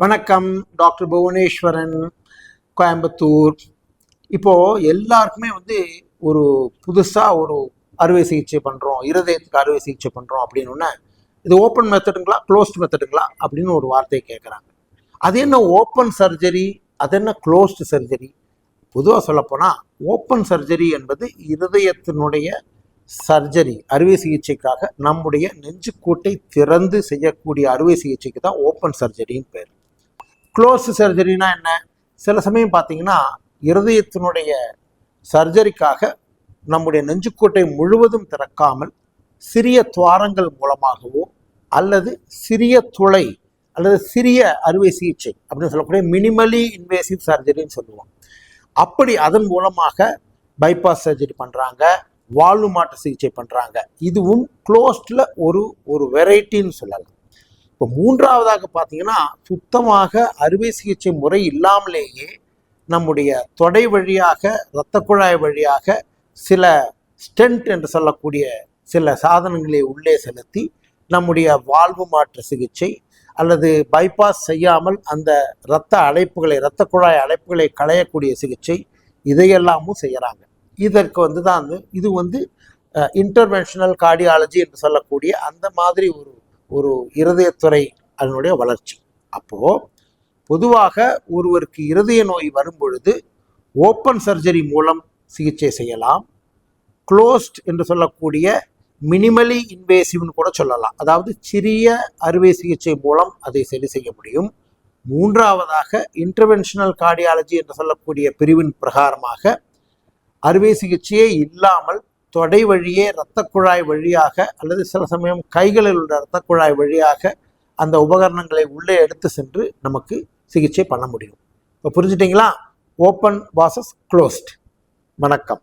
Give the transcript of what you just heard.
வணக்கம். டாக்டர் புவனேஸ்வரன், கோயம்புத்தூர். இப்போது எல்லாருக்குமே ஒரு புதுசாக ஒரு அறுவை சிகிச்சை பண்ணுறோம், இருதயத்துக்கு அறுவை சிகிச்சை பண்ணுறோம் அப்படின்னா இது ஓப்பன் மெத்தடுங்களா க்ளோஸ்ட் மெத்தடுங்களா அப்படின்னு ஒரு வார்த்தையை கேட்குறாங்க. அது என்ன ஓப்பன் சர்ஜரி, அது என்ன க்ளோஸ்டு சர்ஜரி? பொதுவாக சொல்லப்போனால் ஓப்பன் சர்ஜரி என்பது இருதயத்தினுடைய சர்ஜரி, அறுவை சிகிச்சைக்காக நம்முடைய நெஞ்சுக்கூட்டை திறந்து செய்யக்கூடிய அறுவை சிகிச்சைக்கு தான் ஓப்பன் சர்ஜரின்னு பேர். க்ளோஸ் சர்ஜரினா என்ன? சில சமயம் பார்த்தீங்கன்னா இருதயத்தினுடைய சர்ஜரிக்காக நம்முடைய நெஞ்சுக்கூட்டை முழுவதும் திறக்காமல் சிறிய துவாரங்கள் மூலமாகவோ அல்லது சிறிய துளை அல்லது சிறிய அறுவை சிகிச்சை அப்படின்னு சொல்லக்கூடிய மினிமலி இன்வேசிவ் சர்ஜரின்னு சொல்லுவோம். அப்படி அதன் மூலமாக பைபாஸ் சர்ஜரி பண்ணுறாங்க, வால்வு மாற்று சிகிச்சை பண்ணுறாங்க. இதுவும் க்ளோஸ்டில் ஒரு வெரைட்டின்னு சொல்லலாம். இப்போ மூன்றாவதாக பார்த்தீங்கன்னா சுத்தமாக அறுவை சிகிச்சை முறை இல்லாமலேயே நம்முடைய தொடை வழியாக இரத்த குழாய் வழியாக சில ஸ்டென்ட் என்று சொல்லக்கூடிய சில சாதனங்களை உள்ளே செலுத்தி நம்முடைய வால்வு மாற்று சிகிச்சை அல்லது பைபாஸ் செய்யாமல் அந்த இரத்த குழாய் அடைப்புகளை களையக்கூடிய சிகிச்சை இதையெல்லாமும் செய்கிறாங்க. இதற்கு தான் இது இன்டர்வென்ஷனல் கார்டியாலஜி என்று சொல்லக்கூடிய அந்த மாதிரி ஒரு இருதயத்துறை அதனுடைய வளர்ச்சி. அப்போது பொதுவாக ஒருவருக்கு இருதய நோய் வரும் பொழுது ஓப்பன் சர்ஜரி மூலம் சிகிச்சை செய்யலாம். க்ளோஸ்ட் என்று சொல்லக்கூடிய மினிமலி இன்வேசிவ்னு கூட சொல்லலாம். அதாவது சிறிய அறுவை சிகிச்சை மூலம் அதை சரி செய்ய முடியும். மூன்றாவதாக இன்டர்வென்ஷனல் கார்டியாலஜி என்று சொல்லக்கூடிய பிரிவின் பிரகாரமாக அறுவை சிகிச்சையே இல்லாமல் தொடை வழியே இரத்த குழாய் வழியாக அல்லது சில சமயம் கைகளில் உள்ள இரத்த குழாய் வழியாக அந்த உபகரணங்களை உள்ளே எடுத்து சென்று நமக்கு சிகிச்சை பண்ண முடியும். இப்போ புரிஞ்சுட்டிங்களா? Open versus closed. வணக்கம்.